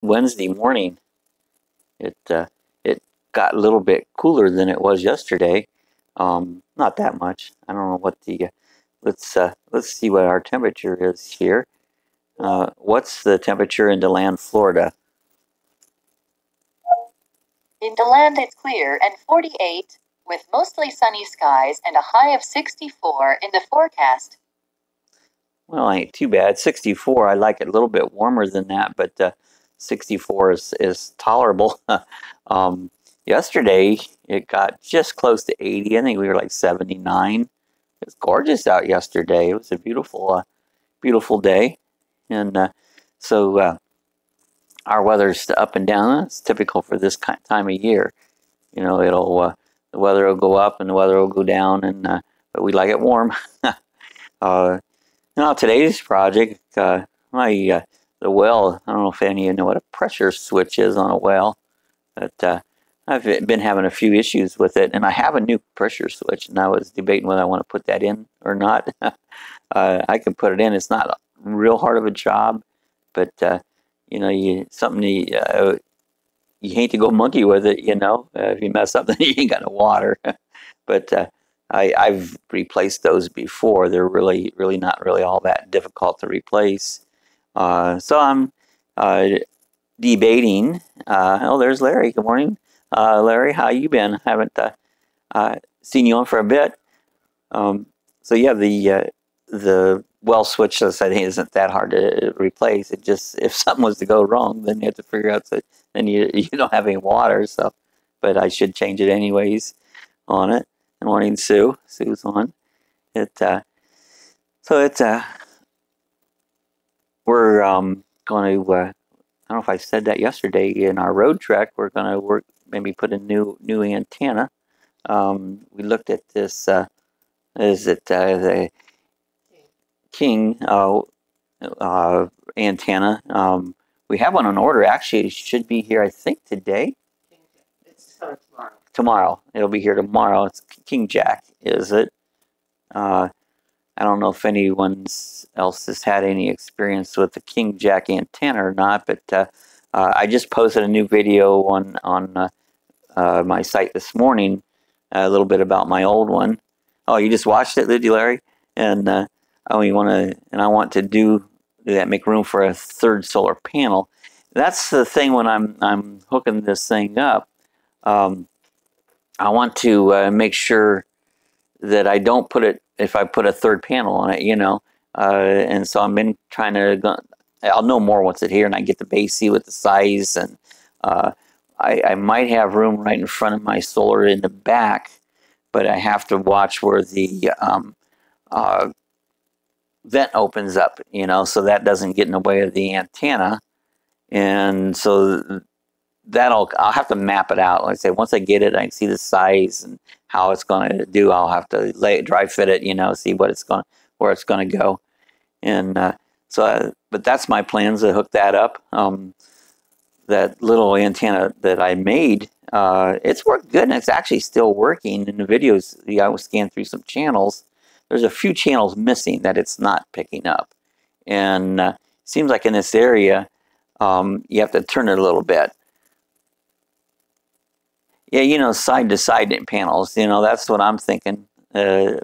Wednesday morning. It got a little bit cooler than it was yesterday. Not that much. I don't know what the let's see what our temperature is here. What's the temperature in DeLand, Florida? In DeLand, it's clear and 48, with mostly sunny skies and a high of 64 in the forecast. Well, ain't too bad. 64. I like it a little bit warmer than that, but 64 is tolerable. um, Yesterday it got just close to 80. I think we were like 79. It was gorgeous out yesterday. It was a beautiful day, and our weather's up and down. It's typical for this time of year. You know, it'll the weather will go up and the weather will go down, and but we like it warm. Now today's project, the well. I don't know if any of you know what a pressure switch is on a well, but I've been having a few issues with it, and I have a new pressure switch, and I was debating whether I want to put that in or not. I can put it in. It's not real hard of a job, but you hate to go monkey with it. If you mess up, then you ain't got no water. But I've replaced those before. They're really not really all that difficult to replace. So I'm debating. Oh, there's Larry. Good morning, Larry. How you been? Haven't seen you on for a bit. So yeah, the well switch, I think, isn't that hard to replace. It just, if something was to go wrong, then you have to figure out that then you don't have any water. So, but I should change it anyways on it. Good morning, Sue. Sue's on it. So it's we're going to. I don't know if I said that yesterday in our road trek. We're going to maybe put a new antenna. We looked at this. Is it the King antenna? We have one on order. Actually, it should be here. I think today. It's tomorrow. Tomorrow. It'll be here tomorrow. It's King Jack, is it? I don't know if anyone else has had any experience with the King Jack antenna or not, but I just posted a new video on my site this morning, a little bit about my old one. Oh, you just watched it, did you, Larry? And I want to do that, make room for a third solar panel. That's the thing when I'm hooking this thing up. I want to make sure that I don't put it, if I put a third panel on it, and so I've been trying to, I'll know more once it's here and I get the base, see what the size, and I might have room right in front of my solar in the back, but I have to watch where the vent opens up, so that doesn't get in the way of the antenna. And so I'll have to map it out. Like I say, once I get it, I can see the size and how it's going to do. I'll have to dry fit it, see where it's going to go. And but that's my plans to hook that up. That little antenna that I made, it's worked good, and it's actually still working. In the videos, I was scanning through some channels. There's a few channels missing that it's not picking up, and it seems like in this area, you have to turn it a little bit. Yeah, side to side panels. That's what I'm thinking. The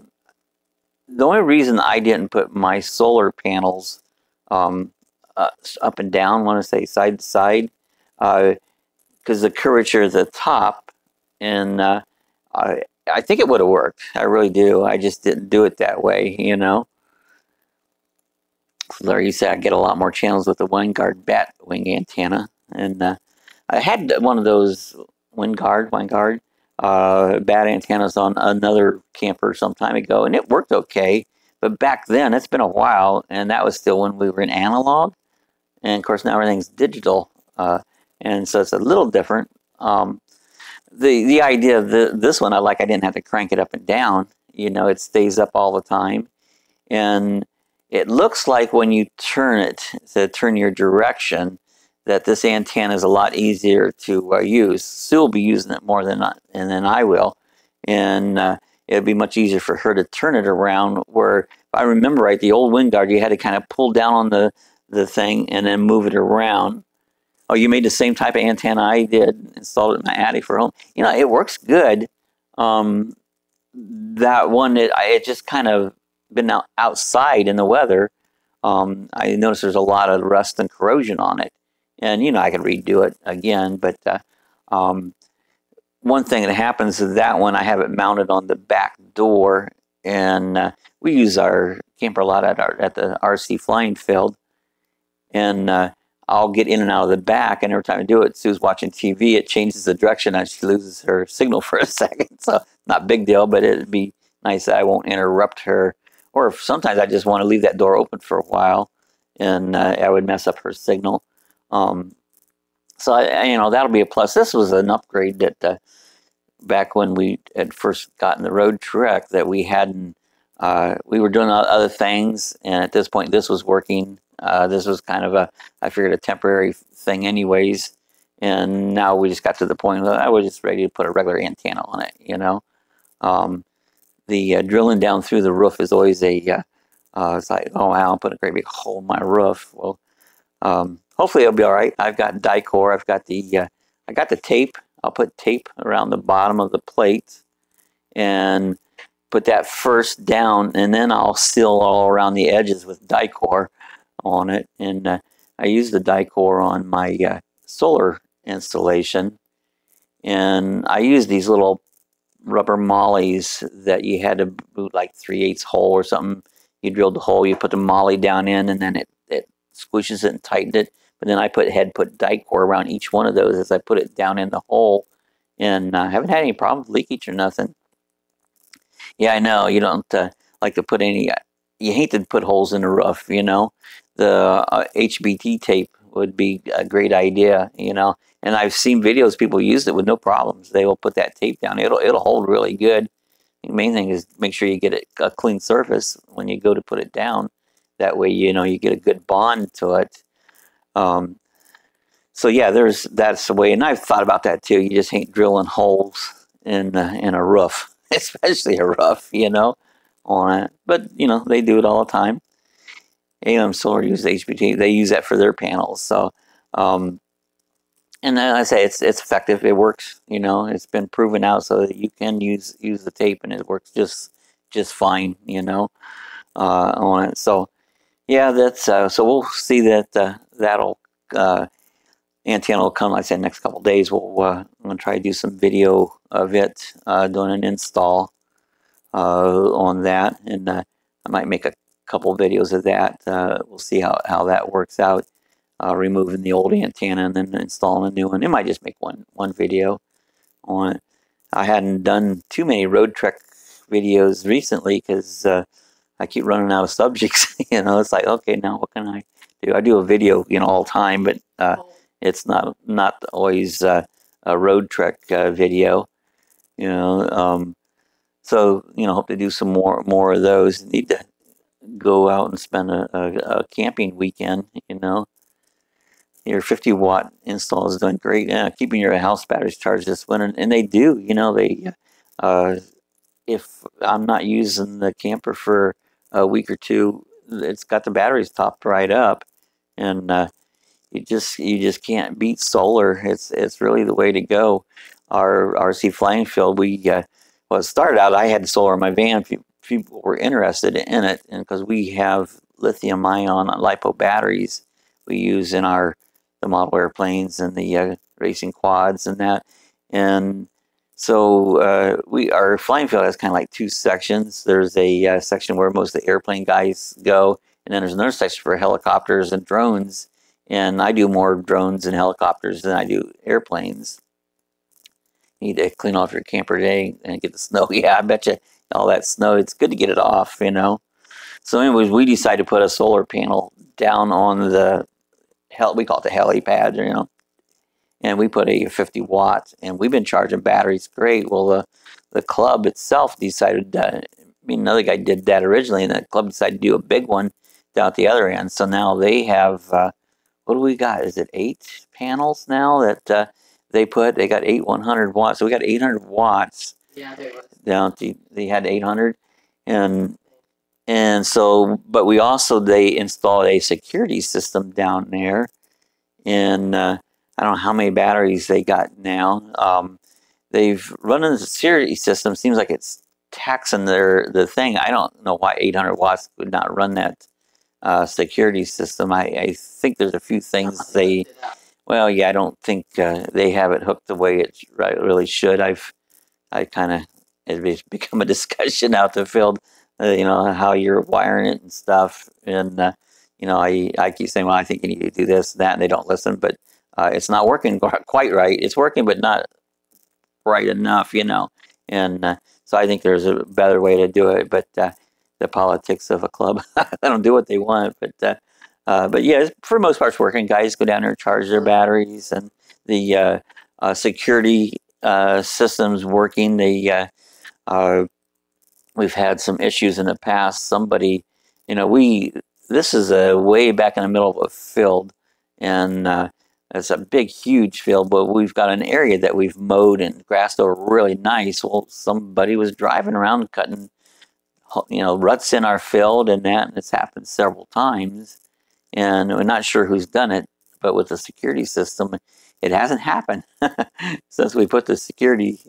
only reason I didn't put my solar panels up and down, want to say side to side, because the curvature at the top, and I think it would have worked. I really do. I just didn't do it that way, Larry, you said I get a lot more channels with the WineGuard bat wing antenna, and I had one of those WineGuard bat antennas on another camper some time ago, and it worked okay. But back then, it's been a while, and that was still when we were in analog, and of course now everything's digital, and so it's a little different. The idea of this one, I didn't have to crank it up and down. It stays up all the time, and it looks like when you turn it, to turn your direction, that this antenna is a lot easier to use. Sue will be using it more than I will, and it'll be much easier for her to turn it around. Where, if I remember right, the old WineGuard, you had to kind of pull down on the thing and then move it around. Oh, you made the same type of antenna I did, installed it in my attic for home. You know, it works good. Um, that one, it just kind of been outside in the weather. I noticed there's a lot of rust and corrosion on it. And, you know, I could redo it again. But um, one thing that happens is that one, I have it mounted on the back door. And we use our camper a lot at the RC flying field. And I'll get in and out of the back, and every time I do it, Sue's watching TV, it changes the direction and she loses her signal for a second. So not a big deal, but it'd be nice that I won't interrupt her. Or sometimes I just want to leave that door open for a while, and I would mess up her signal. So you know, that'll be a plus. This was an upgrade that back when we had first gotten the road trek that we hadn't. We were doing other things, and at this point, this was working. This was kind of I figured, a temporary thing anyways. And now we just got to the point that I was just ready to put a regular antenna on it, you know. The drilling down through the roof is always it's like, oh, wow, I'll put a great big hole in my roof. Well, hopefully it'll be all right. I've got Dicor. I got the tape. I'll put tape around the bottom of the plate and put that first down, and then I'll seal all around the edges with Dicor on it. And I use the Dicor on my solar installation, and I use these little rubber mollies that you had to boot like 3/8 hole or something. You drilled the hole, you put the molly down in, and then it squishes it and tightens it. But then I put Dicor around each one of those as I put it down in the hole, and I haven't had any problems, leakage or nothing. Yeah, I know you don't like to put any. You hate to put holes in the roof, you know. The HBT tape would be a great idea, you know. And I've seen videos people use it with no problems. They will put that tape down. It'll hold really good. The main thing is make sure you get a clean surface when you go to put it down. That way, you know, you get a good bond to it. So yeah, that's the way. And I've thought about that too. You just hate drilling holes in a roof, especially a roof, you know, on it. But you know, they do it all the time. ALM Solar uses HBT. They use that for their panels. So, and then I say it's effective. It works. You know, it's been proven out so that you can use the tape and it works just fine. You know, on it. So yeah, that's so we'll see that that'll antenna will come. Like I said, next couple of days. I'm gonna try to do some video of it doing an install on that, and I might make a couple of videos of that. We'll see how that works out. Removing the old antenna and then installing a new one. It might just make one video on it. I hadn't done too many road trek videos recently because I keep running out of subjects. You know, it's like, okay, now what can I do? I do a video, you know, all the time, but it's not always a road trek video. You know, so you know, hope to do some more of those. Need to go out and spend a camping weekend. You know, your 50-watt install is doing great. Yeah, keeping your house batteries charged this winter, and they do. You know, they if I'm not using the camper for a week or two, it's got the batteries topped right up, and you just can't beat solar. It's really the way to go. Our RC flying field, well, it started out, I had solar in my van. People were interested in it, and because we have lithium-ion LiPo batteries we use in the model airplanes and the racing quads and that. And so our flying field has kind of like two sections. There's a section where most of the airplane guys go, and then there's another section for helicopters and drones. And I do more drones and helicopters than I do airplanes. You need to clean off your camper today and get the snow. Yeah, I bet you all that snow, it's good to get it off, you know. So anyways, we decided to put a solar panel down on we call it the helipad, you know. And we put a 50 watt, and we've been charging batteries great. Well, the club itself decided, another guy did that originally, and the club decided to do a big one down at the other end. So now they have, what do we got? Is it 8 panels now that they got 8 100 watts. So we got 800 watts. Yeah, they were. Down to, they had 800. And so, but they installed a security system down there. And I don't know how many batteries they got now. They've run the security system. Seems like it's taxing the thing. I don't know why 800 watts would not run that security system. I think there's a few things they. Well, yeah, I don't think they have it hooked the way it really should. I kind of it's become a discussion out the field. You know how you're wiring it and stuff, and you know I keep saying, well, I think you need to do this, that, and they don't listen. But it's not working quite right. It's working, but not right enough, you know. And so I think there's a better way to do it. But the politics of a club, they don't do what they want. But yeah, for the most part, it's working. Guys go down there and charge their batteries, and the security systems working. We've had some issues in the past. Somebody, you know, this is a way back in the middle of a field, and it's a big, huge field. But we've got an area that we've mowed and grassed over really nice. Well, somebody was driving around cutting, you know, ruts in our field and that, and it's happened several times. And we're not sure who's done it, but with the security system, it hasn't happened since we put the security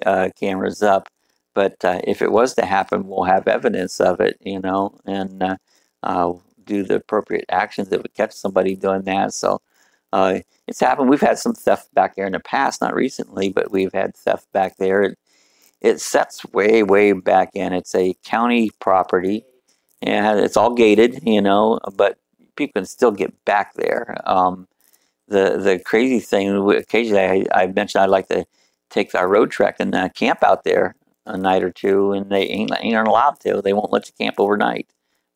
cameras up. But if it was to happen, we'll have evidence of it, you know, and do the appropriate actions if we catch somebody doing that. So it's happened. We've had some theft back there in the past, not recently, but we've had theft back there. It sets way, way back in. It's a county property, and it's all gated, you know, but people can still get back there. The crazy thing, occasionally I mentioned I'd like to take our road trek and camp out there a night or two, and they ain't allowed to. They won't let you camp overnight.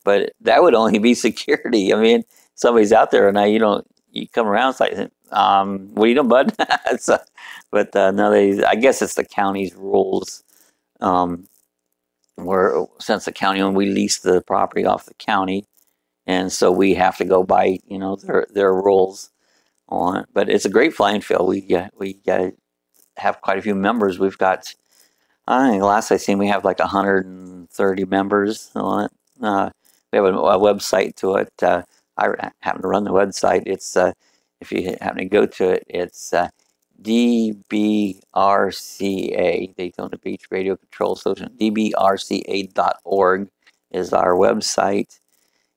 But that would only be security. I mean, somebody's out there and you come around, it's like, what are you doing, bud? So, but no, I guess it's the county's rules. Where since the county, when we lease the property off the county, and so we have to go by, you know, their rules on it. But it's a great flying field. We have quite a few members. We've got, I think last I seen, we have like 130 members on it. We have a website to it. I happen to run the website. It's if you happen to go to it, it's DBRCA, Daytona Beach Radio Control Association. DBRCA.org is our website.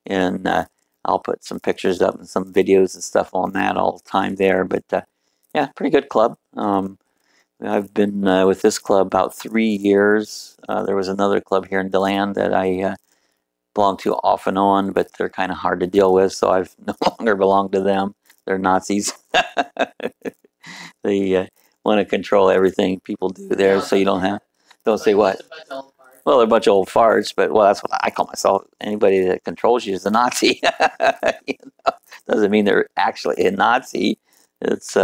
And I'll put some pictures up and some videos and stuff on that all the time there. But yeah, pretty good club. I've been with this club about 3 years. There was another club here in DeLand that I belong to off and on, but they're kind of hard to deal with, so I've no longer belonged to them. They're Nazis. They want to control everything people do there, so you don't say what. Well, they're a bunch of old farts, but well, that's what I call myself. Anybody that controls you is a Nazi. You know? Doesn't mean they're actually a Nazi. It's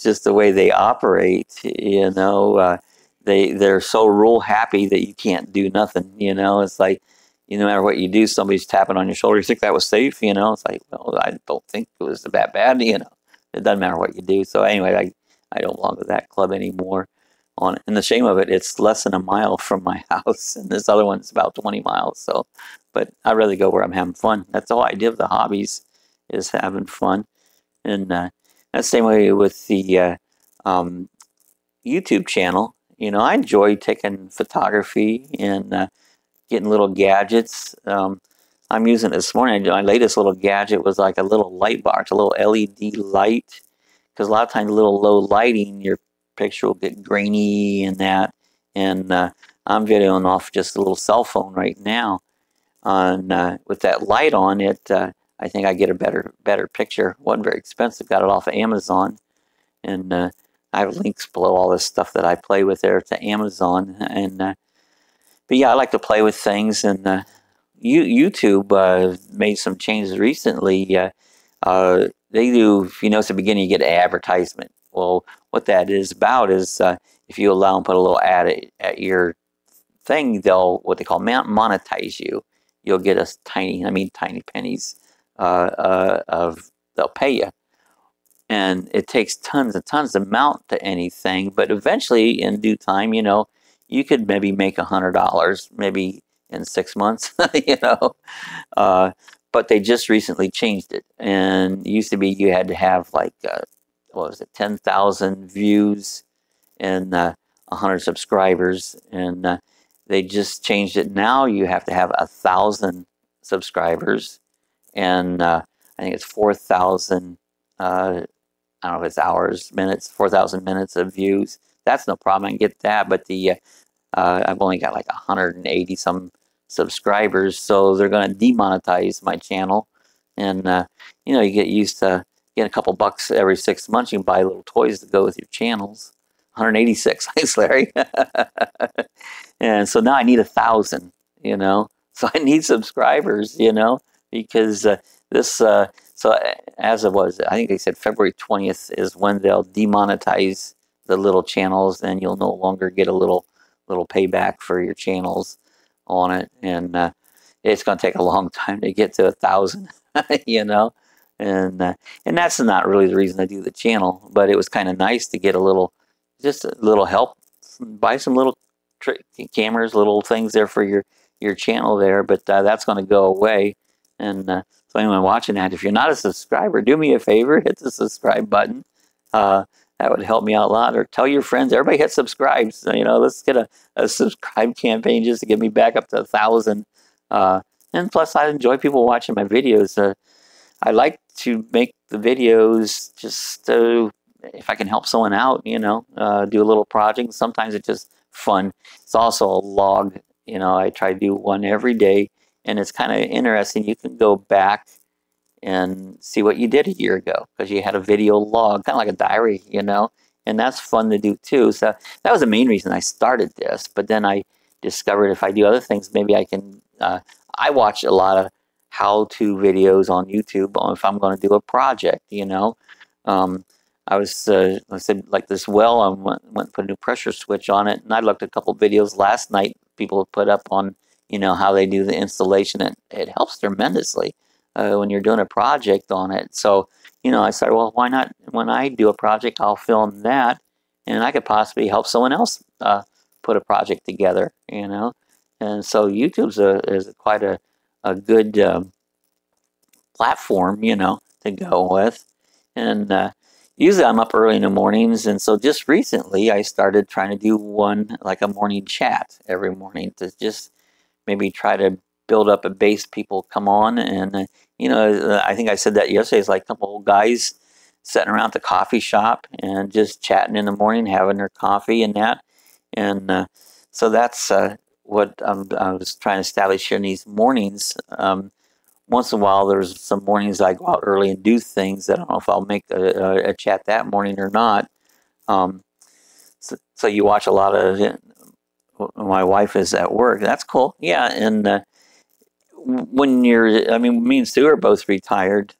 just the way they operate. You know, they're so rule happy that you can't do nothing. You know, it's like, no matter what you do, somebody's tapping on your shoulder. You think that was safe? You know, it's like, well, I don't think it was that bad. You know, it doesn't matter what you do. So anyway, I don't belong to that club anymore. And the shame of it, it's less than a mile from my house, and this other one's about 20 miles. So, but I'd rather go where I'm having fun. That's the whole idea of the hobbies, is having fun. And that's the same way with the YouTube channel. You know, I enjoy taking photography and getting little gadgets. I'm using it this morning. My latest little gadget was like a little light box, a little LED light, because a lot of times, a little low lighting, your picture will get grainy and that. And I'm videoing off just a little cell phone right now. And with that light on it, I think I get a better picture. It wasn't very expensive. Got it off of Amazon. And I have links below all this stuff that I play with there to Amazon. And but yeah, I like to play with things. And YouTube made some changes recently. They do, if you notice at the beginning, you get an advertisement. Well, what that is about is if you allow them to put a little ad at your thing, they'll, what they call, monetize you. You'll get tiny pennies they'll pay you. And it takes tons and tons to mount to anything, but eventually, in due time, you know, you could maybe make $100, maybe in 6 months, you know. But they just recently changed it. And it used to be you had to have like what was it, 10,000 views and 100 subscribers, and they just changed it. Now you have to have 1,000 subscribers, and I think it's 4,000. I don't know if it's hours, minutes, 4,000 minutes of views. That's no problem. I can get that, but I've only got like 180 some subscribers, so they're going to demonetize my channel. And you get used to getting a couple bucks every 6 months. You can buy little toys to go with your channels. 186, thanks, Larry. And so now I need 1,000. So I need subscribers. Because this. So as it was, I think they said February 20th is when they'll demonetize the little channels, and you'll no longer get a little payback for your channels on it, and it's going to take a long time to get to 1,000, and that's not really the reason I do the channel, but it was kind of nice to get just a little help, buy some little cameras, little things there for your channel there, but that's going to go away, and so anyone watching that, if you're not a subscriber, do me a favor, hit the subscribe button. That would help me out a lot. Or tell your friends, everybody hit subscribe. So, let's get a subscribe campaign just to get me back up to 1,000. And plus, I enjoy people watching my videos. I like to make the videos just if I can help someone out, do a little project. Sometimes it's just fun. It's also a log. I try to do one every day. And it's kind of interesting. You can go back and see what you did a year ago because you had a video log, kind of like a diary, and that's fun to do too. So that was the main reason I started this. But then I discovered if I do other things, maybe I can. I watch a lot of how-to videos on YouTube if I'm going to do a project. I said like this well, I went and put a new pressure switch on it, and I looked at a couple videos last night. People have put up on how they do the installation. It helps tremendously. When you're doing a project on it. So, I said, well, why not when I do a project, I'll film that, and I could possibly help someone else put a project together, And so YouTube's is quite a good platform, to go with. And usually I'm up early in the mornings, and so just recently I started trying to do one, like a morning chat every morning to just maybe try to build up a base. People come on, and I think I said that yesterday. It's like a couple old guys sitting around the coffee shop and just chatting in the morning, having their coffee and that. And so that's what I was trying to establish here in these mornings. Once in a while, there's some mornings I go out early and do things. I don't know if I'll make a chat that morning or not. So you watch a lot of. My wife is at work. That's cool. Yeah, and when me and Sue are both retired,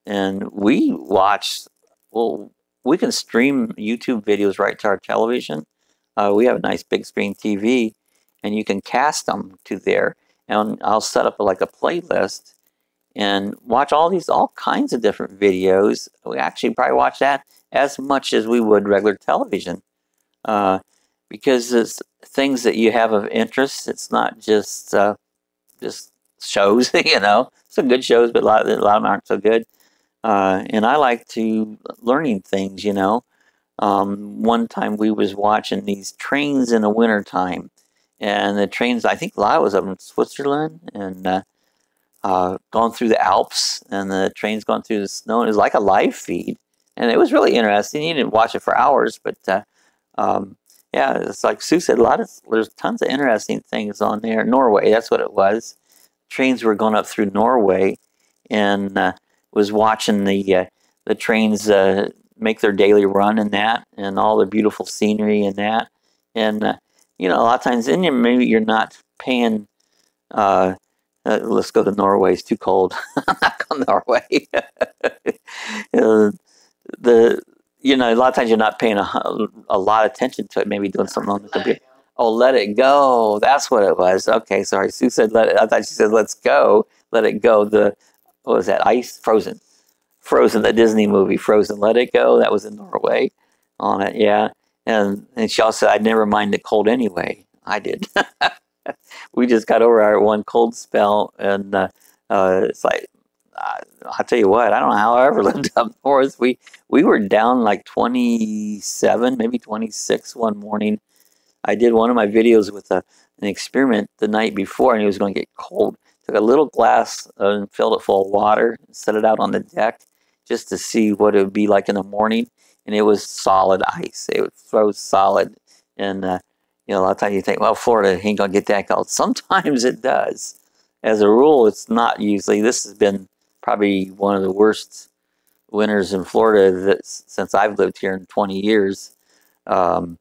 and we watch. Well, we can stream YouTube videos right to our television. We have a nice big screen TV, and you can cast them to there. And I'll set up like a playlist and watch all kinds of different videos. We actually probably watch that as much as we would regular television. Because it's things that you have of interest. It's not just shows, Some good shows, but a lot of them aren't so good. And I like to learning things, One time we was watching these trains in the wintertime, and the trains, I think a lot was up in Switzerland, and going through the Alps, and the trains going through the snow, and it was like a live feed, and it was really interesting. You didn't watch it for hours, but yeah, it's like Sue said, there's tons of interesting things on there. Norway, that's what it was. Trains were going up through Norway, and was watching the trains make their daily run and that, and all the beautiful scenery and that. And a lot of times, maybe you're not paying. Let's go to Norway. It's too cold. I'm not going to Norway. A lot of times you're not paying a lot of attention to it, maybe doing something on the computer. Oh, let it go. That's what it was. Okay, sorry. Sue said, I thought she said, let's go. Let it go. What was that? Frozen, the Disney movie, Frozen. Let it go. That was in Norway on it, yeah. And she also said, I'd never mind the cold anyway. I did. We just got over our one cold spell, and it's like, I'll tell you what, I don't know how I ever lived up north. We were down like 27, maybe 26 one morning. I did one of my videos with an experiment the night before, and it was going to get cold. Took a little glass and filled it full of water, and set it out on the deck just to see what it would be like in the morning. And it was solid ice. It was froze solid. And a lot of times you think, well, Florida ain't going to get that cold. Sometimes it does. As a rule, it's not usually. This has been probably one of the worst winters in Florida since I've lived here in 20 years. Um,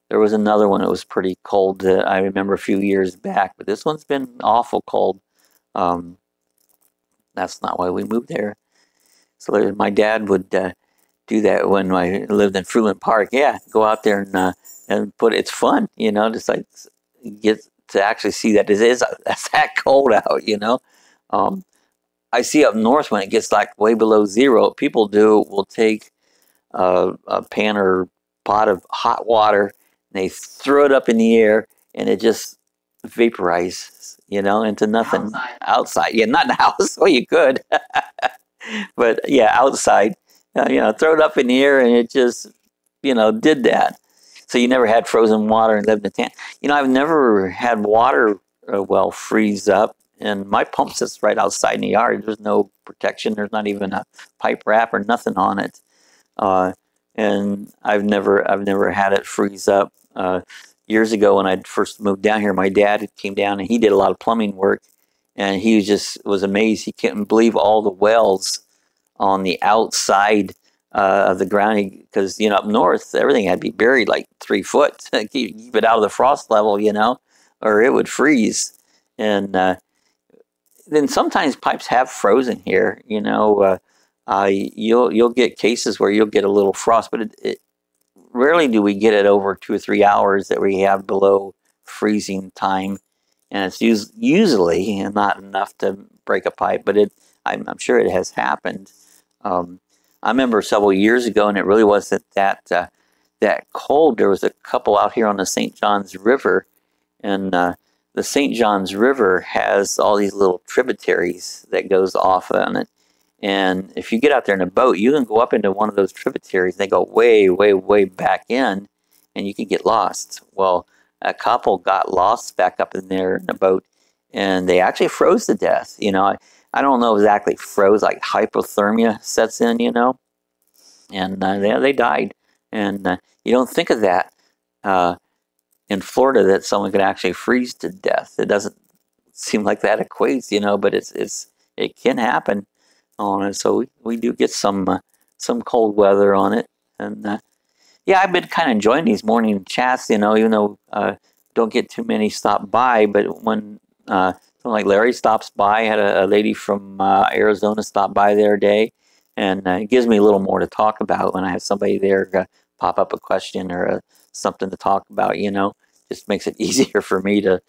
there was another one that was pretty cold that I remember a few years back, but this one's been awful cold. Um, that's not why we moved there. So my dad would do that when I lived in Fruitland Park. Yeah, go out there and put. It's fun, just like get to actually see that it is that's that cold out. Um, I see up north when it gets like way below zero, people will take a pan or pot of hot water, and they throw it up in the air, and it just vaporizes, into nothing outside. Yeah, not in the house. Well, you could, but yeah, outside. Throw it up in the air, and it just, did that. So you never had frozen water and lived in a tent. I've never had water well freeze up, and my pump sits right outside in the yard. There's no protection. There's not even a pipe wrap or nothing on it. And I've never had it freeze up. Years ago, when I first moved down here, my dad came down and he did a lot of plumbing work, and he was amazed. He couldn't believe all the wells on the outside of the ground, because up north everything had to be buried like 3 foot to keep it out of the frost level, or it would freeze. And then sometimes pipes have frozen here. You'll get cases where you'll get a little frost, but rarely do we get it over 2 or 3 hours that we have below freezing time, and it's usually not enough to break a pipe. But I'm sure it has happened. I remember several years ago, and it really wasn't that cold. There was a couple out here on the St. Johns River, and the St. Johns River has all these little tributaries that goes off on it. And if you get out there in a boat, you can go up into one of those tributaries. They go way, way, way back in, and you can get lost. Well, a couple got lost back up in there in a boat, and they actually froze to death. I don't know exactly froze, like hypothermia sets in, and they died. And you don't think of that in Florida, that someone could actually freeze to death. It doesn't seem like that equates, but it can happen on it. So we do get some cold weather on it. And yeah, I've been kind of enjoying these morning chats, even though don't get too many stop by. But when someone like Larry stops by, I had a lady from Arizona stop by the other day, and it gives me a little more to talk about when I have somebody there pop up a question or something to talk about. Just makes it easier for me to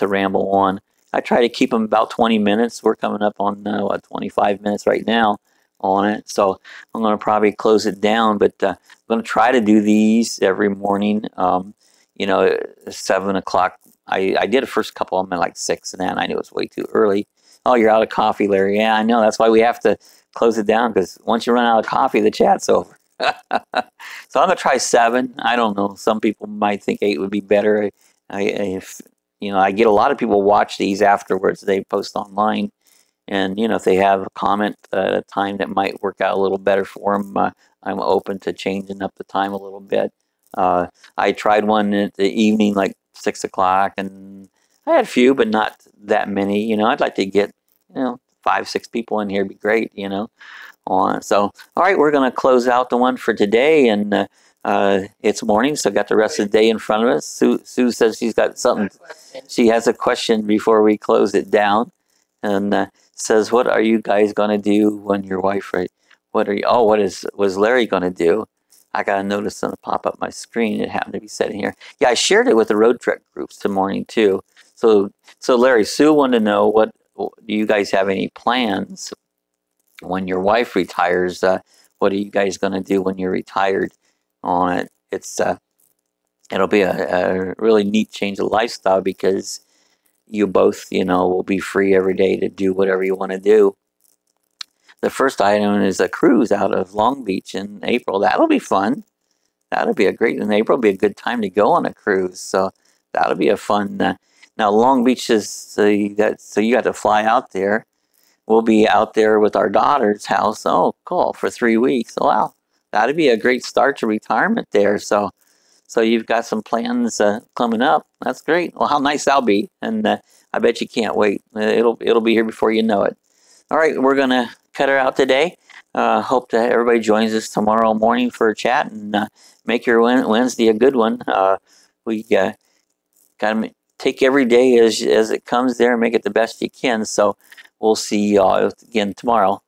ramble on. I try to keep them about 20 minutes. We're coming up on 25 minutes right now on it, so I'm going to probably close it down. But I'm going to try to do these every morning. 7 o'clock. I did the first couple of them at like 6, and then I knew it was way too early. Oh, you're out of coffee, Larry. Yeah, I know. That's why we have to close it down, because once you run out of coffee, the chat's over. So I'm going to try 7. I don't know. Some people might think 8 would be better. I get a lot of people watch these afterwards. They post online. And, if they have a comment at a time that might work out a little better for them, I'm open to changing up the time a little bit. I tried one at the evening, like 6 o'clock, and I had a few, but not that many. I'd like to get, 5, 6 people in here. Would be great, on. So, all right, we're going to close out the one for today, and it's morning, so got the rest of the day in front of us. Sue says she's got something. She has a question before we close it down, and says, "What are you guys going to do when your wife? What was Larry going to do?" I got a notice on the pop up my screen. It happened to be sitting here. Yeah, I shared it with the road trip groups this morning too. So Larry, Sue wanted to know, do you guys have any plans when your wife retires? What are you guys going to do when you're retired on it? It'll be a really neat change of lifestyle, because you both, will be free every day to do whatever you want to do. the first item is a cruise out of Long Beach in April. That'll be fun. That'll be a great, in April will be a good time to go on a cruise. So that'll be a fun. Now Long Beach is that, so you got to fly out there. We'll be out there with our daughter's house. Oh, cool, for 3 weeks. Wow, that'd be a great start to retirement there. So you've got some plans coming up. That's great. Well, how nice that'll be, and I bet you can't wait. It'll be here before you know it. All right, we're gonna cut her out today. Hope that everybody joins us tomorrow morning for a chat and make your Wednesday a good one. We got to take every day as it comes there and make it the best you can. So we'll see y'all again tomorrow.